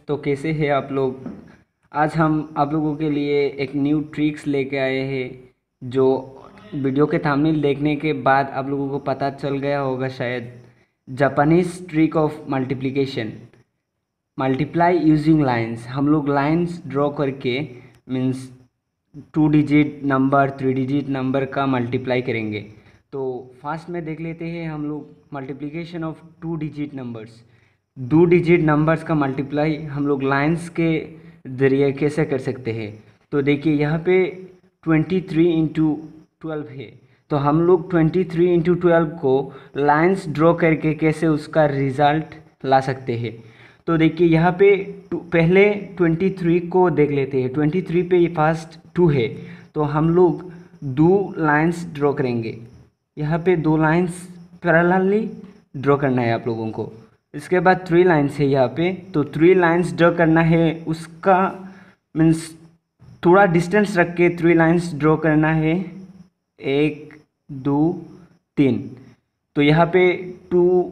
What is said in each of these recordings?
तो कैसे हैं आप लोग। आज हम आप लोगों के लिए एक न्यू ट्रिक्स लेके आए हैं जो वीडियो के थंबनेल देखने के बाद आप लोगों को पता चल गया होगा शायद। Japanese trick of multiplication, multiply using lines. हम लोग लाइंस ड्रॉ करके means 2 digit number 3 digit number का मल्टीप्लाई करेंगे। तो फास्ट में देख लेते हैं हम लोग multiplication of 2 digit numbers. 2 digit numbers का मल्टीप्लाई हम लोग लाइंस के ज़रिए कैसे कर सकते हैं। तो देखिए यहाँ पे 23 इंटू 12 है, तो हम लोग 23 इंटू 12 को लाइंस ड्रॉ करके कैसे उसका रिज़ल्ट ला सकते हैं। तो देखिए यहाँ पे पहले 23 को देख लेते हैं। 23 पे फर्स्ट 2 है, तो हम लोग 2 लाइंस ड्रॉ करेंगे। यहाँ पे 2 लाइंस पैरेलली ड्रॉ करना है आप लोगों को। इसके बाद 3 लाइंस है यहाँ पे, तो 3 लाइंस ड्रॉ करना है। उसका मीन्स थोड़ा डिस्टेंस रख के 3 लाइंस ड्रॉ करना है। 1 2 3। तो यहाँ पे 2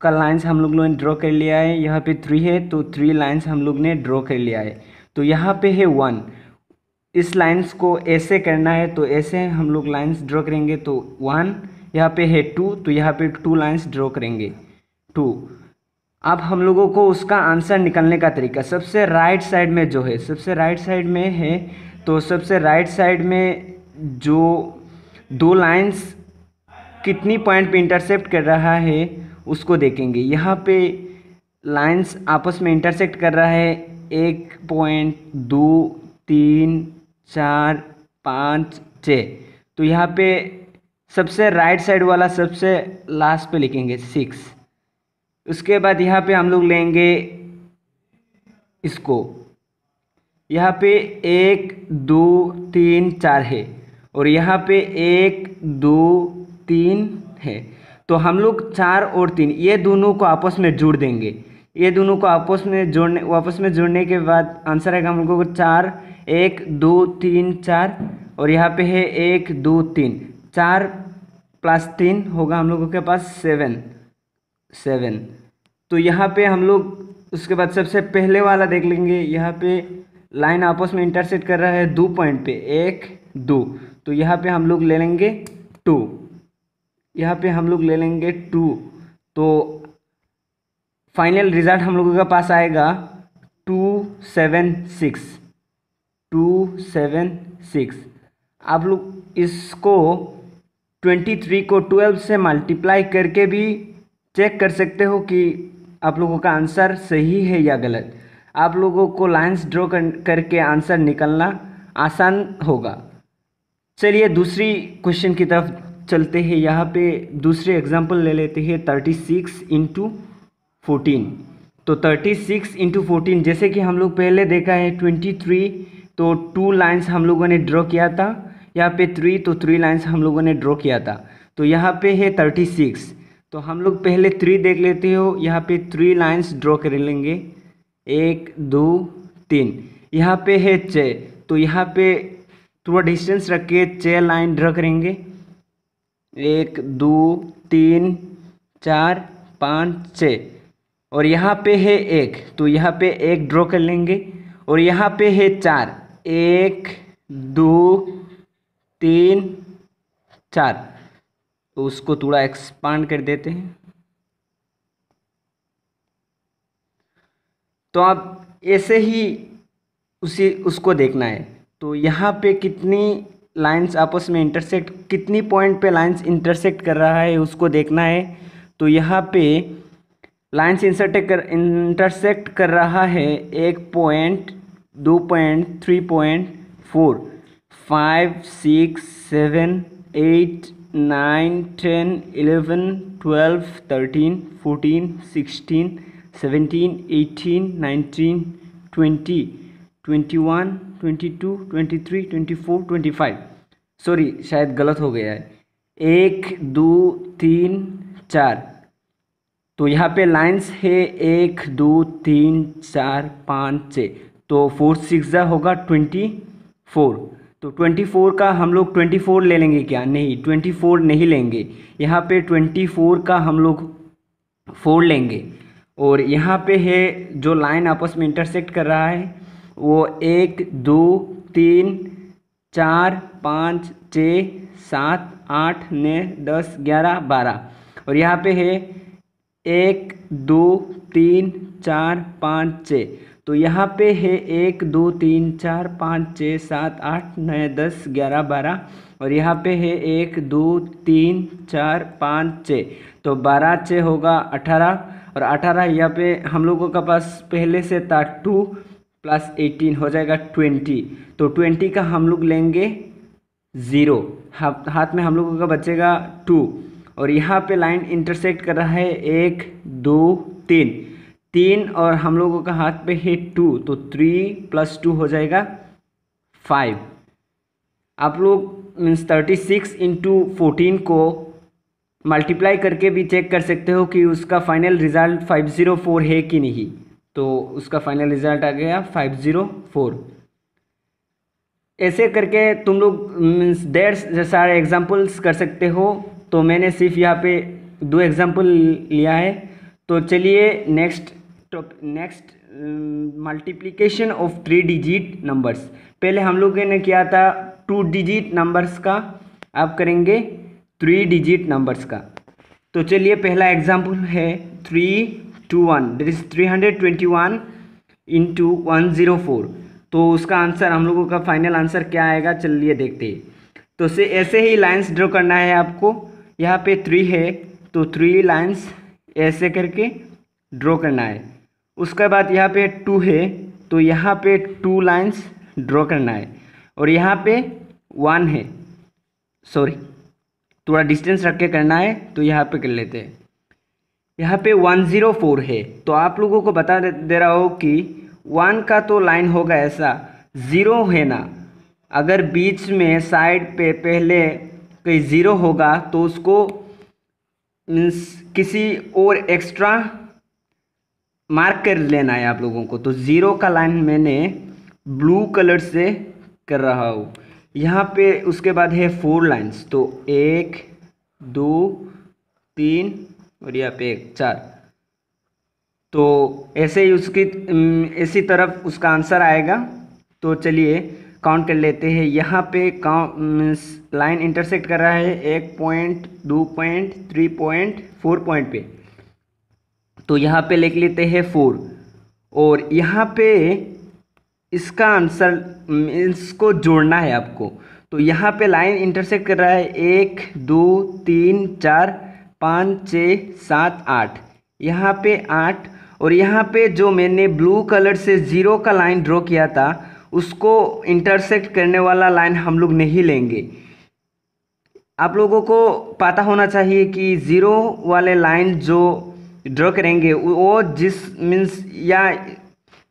का लाइंस हम लोग ने ड्रॉ कर लिया है। यहाँ पे 3 है, तो 3 लाइंस हम लोग ने ड्रॉ कर लिया है। तो यहाँ पे है 1, इस लाइंस को ऐसे करना है, तो ऐसे हम लोग लाइंस ड्रॉ करेंगे। तो 1, यहाँ पे है 2, तो यहाँ पे 2 लाइंस ड्रॉ करेंगे 2। अब हम लोगों को उसका आंसर निकालने का तरीका, सबसे राइट साइड में जो है, सबसे राइट साइड में है, तो सबसे राइट साइड में जो 2 लाइंस कितनी पॉइंट पे इंटरसेक्ट कर रहा है उसको देखेंगे। यहाँ पे लाइंस आपस में इंटरसेक्ट कर रहा है 1 पॉइंट 2 3 4 5 6। तो यहाँ पे सबसे राइट साइड वाला सबसे लास्ट पे लिखेंगे 6। उसके बाद यहाँ पे हम लोग लेंगे इसको, यहाँ पे 1 2 3 4 है, और यहाँ पे 1 2 3 है। तो हम लोग 4 और 3 ये दोनों को आपस में जोड़ देंगे। ये दोनों को आपस में जोड़ने के बाद आंसर आएगा हम लोगों को 4 1 2 3 4, और यहाँ पे है 1 2 3, 4 + 3 होगा हम लोगों के पास 7। तो यहाँ पे हम लोग उसके बाद सबसे पहले वाला देख लेंगे। यहाँ पे लाइन आपस में इंटरसेक्ट कर रहा है 2 पॉइंट पे 1 2, तो यहाँ पे हम लोग ले लेंगे 2। यहाँ पे हम लोग ले लेंगे 2। तो फाइनल रिजल्ट हम लोगों के पास आएगा 276। आप लोग इसको 23 को 12 से मल्टीप्लाई करके भी चेक कर सकते हो कि आप लोगों का आंसर सही है या गलत। आप लोगों को लाइंस ड्रॉ करके आंसर निकालना आसान होगा। चलिए दूसरी क्वेश्चन की तरफ चलते हैं। यहाँ पे दूसरे एग्जांपल ले लेते हैं 36 इंटू 14। तो 36 इंटू 14, जैसे कि हम लोग पहले देखा है 23, तो 2 लाइंस हम लोगों ने ड्रॉ किया था। यहाँ पे 3, तो 3 लाइंस हम लोगों ने ड्रॉ किया था। तो यहाँ पे है 36, तो हम लोग पहले 3 देख लेते हो। यहाँ पे 3 लाइंस ड्रॉ कर लेंगे 1 2 3। यहाँ पे है 6, तो यहाँ पे थोड़ा डिस्टेंस रख के 6 लाइन ड्रॉ करेंगे। 1 2 3 4 5 6, और यहाँ पे है 1, तो यहाँ पे 1 ड्रॉ कर लेंगे। और यहाँ पे है 4, 1 2 3 4, तो उसको थोड़ा एक्सपांड कर देते हैं। तो अब ऐसे ही उसको देखना है। तो यहाँ पे कितनी लाइंस आपस में इंटरसेक्ट, कितनी पॉइंट पे लाइंस इंटरसेक्ट कर रहा है उसको देखना है। तो यहाँ पे लाइंस इंटरसेक्ट कर रहा है 1 पॉइंट 2 पॉइंट 3 पॉइंट 4 5 6 7 8 9 10 11 12 13 14 16 17 18 19 20 21 22 23 24 25। सॉरी, शायद गलत हो गया है। 1 2 3 4, तो यहाँ पे लाइंस है 1 2 3 4 5 6, तो 4 6 होगा 24। तो 24 का हम लोग 24 ले लेंगे क्या? नहीं, 24 नहीं लेंगे। यहाँ पे 24 का हम लोग 4 लेंगे। और यहाँ पे है जो लाइन आपस में इंटरसेक्ट कर रहा है वो 1 2 3 4 5 6 7 8 9 10 11 12 और यहाँ पे है 1 2 3 4 5 6। तो यहाँ पे है 1 2 3 4 5 6 7 8 9 10 11 12 और यहाँ पे है 1 2 3 4 5 6। तो 12 6 होगा 18 और 18 यहाँ पे हम लोगों का पास पहले से था 2 + 18 हो जाएगा 20। तो 20 का हम लोग लेंगे 0, हाथ में हम लोगों का बचेगा 2 और यहाँ पे लाइन इंटरसेक्ट कर रहा है 1 2 3 और हम लोगों का हाथ पे है 2, तो 3 + 2 हो जाएगा 5। आप लोग मीन्स 36 × 14 को मल्टीप्लाई करके भी चेक कर सकते हो कि उसका फाइनल रिज़ल्ट 504 है कि नहीं। तो उसका फाइनल रिज़ल्ट आ गया 504। ऐसे करके तुम लोग मीन्स ढेर सारे एग्जांपल्स कर सकते हो। तो मैंने सिर्फ यहाँ पे 2 एग्जांपल लिया है। तो चलिए next multiplication of 3 digit numbers. पहले हम लोगों ने किया था 2 डिजिट नंबर्स का, अब करेंगे 3 डिजिट नंबर्स का। तो चलिए पहला एग्जांपल है 321 दैट इज 321 × 104। तो उसका आंसर हम लोगों का फाइनल आंसर क्या आएगा, चलिए देखते हैं। तो से ऐसे ही लाइंस ड्रॉ करना है आपको। यहाँ पे 3 है तो 3 लाइंस ऐसे करके ड्रॉ करना है। उसके बाद यहाँ पे 2 है तो यहाँ पे 2 लाइंस ड्रॉ करना है। और यहाँ पे 1 है, सॉरी थोड़ा डिस्टेंस रख के करना है तो यहाँ पे कर लेते हैं। यहाँ पे 104 है तो आप लोगों को बता दे रहा हूँ कि 1 का तो लाइन होगा ऐसा, 0 है ना, अगर बीच में साइड पे पहले कोई 0 होगा तो उसको मीन्स किसी और एक्स्ट्रा मार्क कर लेना है आप लोगों को। तो 0 का लाइन मैंने ब्लू कलर से कर रहा हूँ। यहाँ पे उसके बाद है 4 लाइंस, तो 1 2 3 और यहाँ पे 1 4। तो ऐसे ही उसकी इसी तरफ उसका आंसर आएगा। तो चलिए काउंट कर लेते हैं। यहाँ पे काउंट लाइन इंटरसेक्ट कर रहा है 1 पॉइंट 2 पॉइंट 3 पॉइंट 4 पॉइंट पे। तो यहाँ पे लिख लेते हैं 4 और यहाँ पे इसका आंसर इसको जोड़ना है आपको। तो यहाँ पे लाइन इंटरसेक्ट कर रहा है 1 2 3 4 5 6 7 8, यहाँ पे 8 और यहाँ पे जो मैंने ब्लू कलर से 0 का लाइन ड्रॉ किया था उसको इंटरसेक्ट करने वाला लाइन हम लोग नहीं लेंगे। आप लोगों को पता होना चाहिए कि 0 वाले लाइन जो ड्रॉ करेंगे वो जिस मीन्स या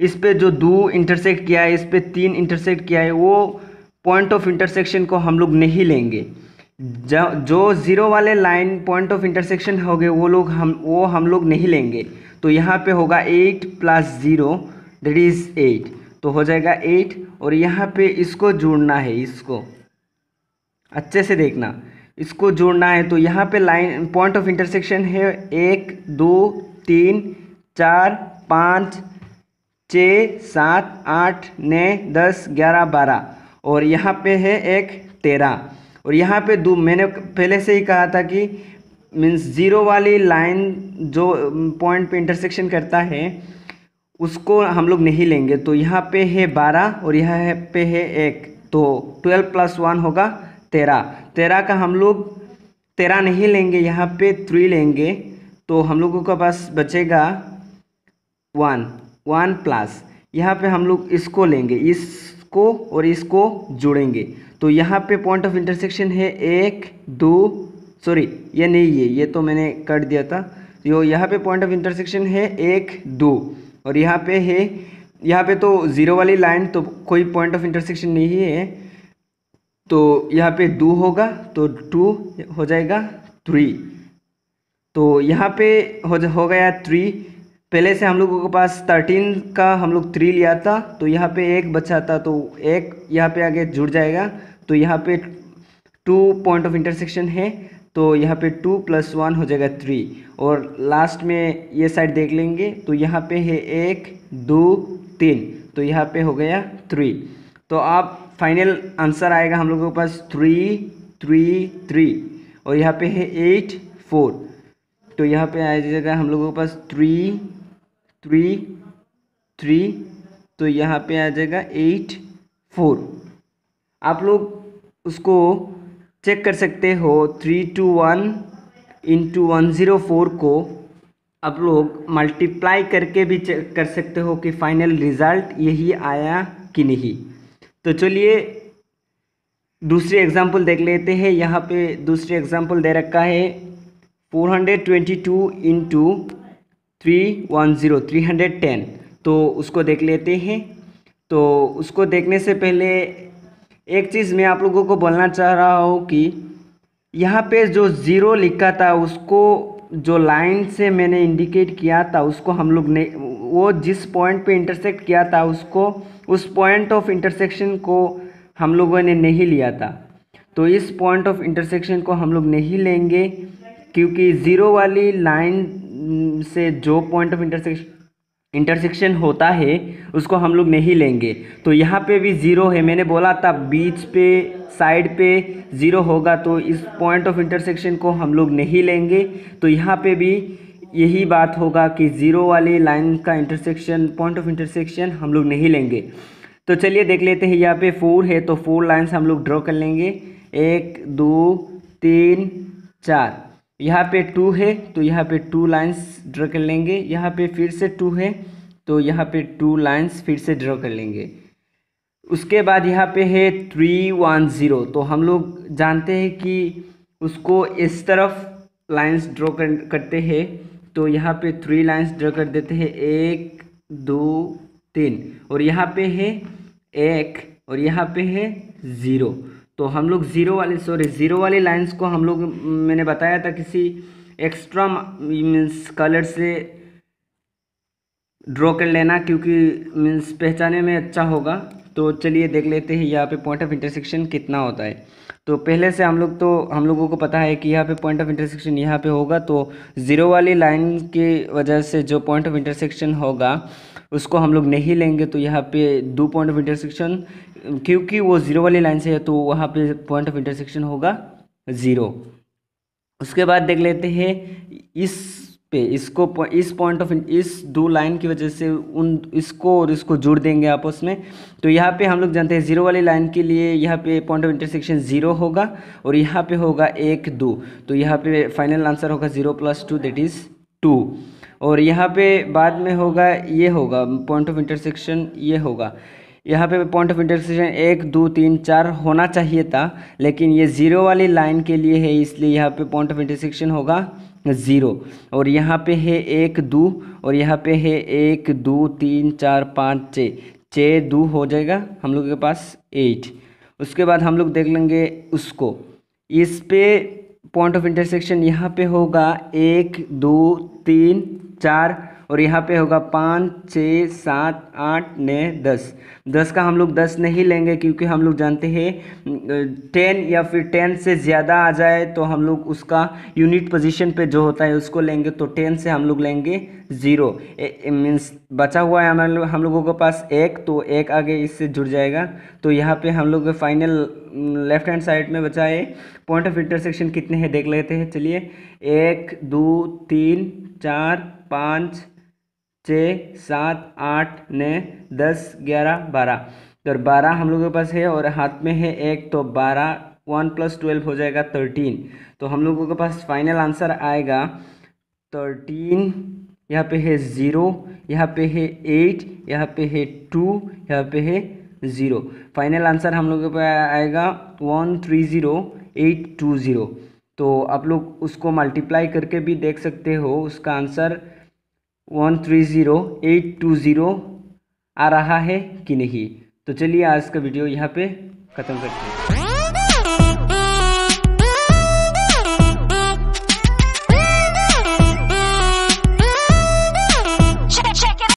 इस पे जो 2 इंटरसेक्ट किया है, इस पे 3 इंटरसेक्ट किया है, वो पॉइंट ऑफ इंटरसेक्शन को हम लोग नहीं लेंगे। जो 0 वाले लाइन पॉइंट ऑफ इंटरसेक्शन हो गए वो हम लोग नहीं लेंगे। तो यहाँ पे होगा 8 + 0 दैट इज़ 8, तो हो जाएगा 8 और यहाँ पे इसको जोड़ना है, इसको अच्छे से देखना, इसको जोड़ना है। तो यहाँ पे लाइन पॉइंट ऑफ इंटरसेक्शन है 1 2 3 4 5 6 7 8 9 10 11 12 और यहाँ पे है एक 13 और यहाँ पे 2। मैंने पहले से ही कहा था कि मीन्स 0 वाली लाइन जो पॉइंट पे इंटरसेक्शन करता है उसको हम लोग नहीं लेंगे। तो यहाँ पे है 12 और यहाँ पे है 1, तो 12 + 1 होगा 13। 13 का हम लोग 13 नहीं लेंगे, यहाँ पे 3 लेंगे। तो हम लोगों के पास बचेगा 1 प्लस यहाँ पे हम लोग इसको लेंगे, इसको और इसको जोड़ेंगे। तो यहाँ पे पॉइंट ऑफ इंटरसेक्शन है 1 2, सॉरी ये नहीं है, ये तो मैंने कर दिया था। तो यहाँ पे पॉइंट ऑफ इंटरसेक्शन है 1 2 और यहाँ पे है, यहाँ पे तो 0 वाली लाइन तो कोई पॉइंट ऑफ इंटरसेक्शन नहीं है। तो यहाँ पे 2 होगा तो 2 हो जाएगा 3। तो यहाँ पे हो गया 3। पहले से हम लोगों के पास 13 का हम लोग 3 लिया था, तो यहाँ पे 1 बचा था, तो 1 यहाँ पे आगे जुड़ जाएगा। तो यहाँ पे 2 पॉइंट ऑफ इंटरसेक्शन है, तो यहाँ पे 2 + 1 हो जाएगा 3। और लास्ट में ये साइड देख लेंगे तो यहाँ पे है 1 2 3, तो यहाँ पे हो गया 3। तो आप फाइनल आंसर आएगा हम लोगों के पास 3 3 3, और यहाँ पे है 8 4, तो यहाँ पे आ जाएगा हम लोगों के पास 3 3 3, तो यहाँ पे आ जाएगा 8 4। आप लोग उसको चेक कर सकते हो। 321 × 104 को आप लोग मल्टीप्लाई करके भी चेक कर सकते हो कि फाइनल रिज़ल्ट यही आया कि नहीं। तो चलिए दूसरी एग्जांपल देख लेते हैं। यहाँ पे दूसरी एग्जांपल दे रखा है 422 × 310 310, तो उसको देख लेते हैं। तो उसको देखने से पहले एक चीज़ मैं आप लोगों को बोलना चाह रहा हूँ कि यहाँ पे जो ज़ीरो लिखा था उसको जो लाइन से मैंने इंडिकेट किया था उसको हम लोग ने वो जिस पॉइंट पे इंटरसेक्ट किया था उसको उस पॉइंट ऑफ इंटरसेक्शन को हम लोगों ने नहीं लिया था। तो इस पॉइंट ऑफ इंटरसेक्शन को हम लोग नहीं लेंगे क्योंकि ज़ीरो वाली लाइन से जो पॉइंट ऑफ इंटरसेक्शन होता है उसको हम लोग नहीं लेंगे। तो यहाँ पे भी ज़ीरो है, मैंने बोला था बीच पे साइड पे ज़ीरो होगा, तो इस पॉइंट ऑफ इंटरसेक्शन को हम लोग नहीं लेंगे। तो यहाँ पे भी यही बात होगा कि ज़ीरो वाली लाइन का इंटरसेक्शन पॉइंट ऑफ इंटरसेक्शन हम लोग नहीं लेंगे। तो चलिए देख लेते हैं। यहाँ पे 4 है तो 4 लाइन्स हम लोग ड्रॉ कर लेंगे, 1 2 3 4। यहाँ पे 2 है तो यहाँ पे 2 लाइन्स ड्रॉ कर लेंगे। यहाँ पे फिर से 2 है तो यहाँ पे 2 लाइन्स फिर से ड्रॉ कर लेंगे। उसके बाद यहाँ पे है 310, तो हम लोग जानते हैं कि उसको इस तरफ लाइन्स ड्रॉ करते हैं। तो यहाँ पे 3 लाइन्स ड्रॉ कर देते हैं, 1 2 3, और यहाँ पे है 1 और यहाँ पे है 0। तो हम लोग ज़ीरो वाली लाइंस को हम लोग मैंने बताया था किसी एक्स्ट्रा मीन्स कलर से ड्रॉ कर लेना क्योंकि मीन्स पहचाने में अच्छा होगा। तो चलिए देख लेते हैं यहाँ पे पॉइंट ऑफ इंटरसेक्शन कितना होता है। तो पहले से हम लोगों को पता है कि यहाँ पे पॉइंट ऑफ इंटरसेक्शन यहाँ पे होगा, तो ज़ीरो वाली लाइन की वजह से जो पॉइंट ऑफ इंटरसेक्शन होगा उसको हम लोग नहीं लेंगे। तो यहाँ पे 2 पॉइंट ऑफ इंटरसेक्शन, क्योंकि वो ज़ीरो वाली लाइन से है तो वहाँ पे पॉइंट ऑफ इंटरसेक्शन होगा 0। उसके बाद देख लेते हैं इस पॉइंट ऑफ इस 2 लाइन की वजह से इसको और इसको जोड़ देंगे आपस में। तो यहाँ पे हम लोग जानते हैं ज़ीरो वाली लाइन के लिए यहाँ पे पॉइंट ऑफ इंटरसेक्शन 0 होगा और यहाँ पे होगा 1 2, तो यहाँ पे फाइनल आंसर होगा 0 + 2 दैट इज़ 2। और यहाँ पे बाद में होगा ये होगा पॉइंट ऑफ इंटरसेक्शन, ये होगा यहाँ पे पॉइंट ऑफ इंटरसेक्शन 1 2 3 4 होना चाहिए था, लेकिन ये ज़ीरो वाली लाइन के लिए है इसलिए यहाँ पे पॉइंट ऑफ इंटरसेक्शन होगा 0। और यहाँ पे है 1 2 और यहाँ पे है 1 2 3 4 5 6 2 हो जाएगा हम लोगों के पास 8। उसके बाद हम लोग देख लेंगे उसको, इस पे पॉइंट ऑफ इंटरसेक्शन यहाँ पे होगा 1 2 3 4 और यहाँ पे होगा 5 6 7 8 9 10 का हम लोग 10 नहीं लेंगे क्योंकि हम लोग जानते हैं 10 या फिर 10 से ज़्यादा आ जाए तो हम लोग उसका यूनिट पोजीशन पे जो होता है उसको लेंगे। तो 10 से हम लोग लेंगे 0 मीन्स बचा हुआ है हम लोगों के पास 1, तो 1 आगे इससे जुड़ जाएगा। तो यहाँ पे हम लोग फाइनल लेफ्ट हैंड साइड में बचा है पॉइंट ऑफ इंटरसेक्शन कितने हैं देख लेते हैं। चलिए 1 2 3 4 5 6 7 8 9 10 11 12, तो 12 हम लोगों के पास है और हाथ में है 1, तो 12 1 + 12 हो जाएगा 13। तो हम लोगों के पास फाइनल आंसर आएगा 13। यहाँ पे है 0, यहाँ पे है 8, यहाँ पे है 2, यहाँ पे है 0। फाइनल आंसर हम लोगों पे आएगा 130820। तो आप लोग उसको मल्टीप्लाई करके भी देख सकते हो, उसका आंसर 130820 आ रहा है कि नहीं। तो चलिए आज का वीडियो यहाँ पे ख़त्म करते हैं।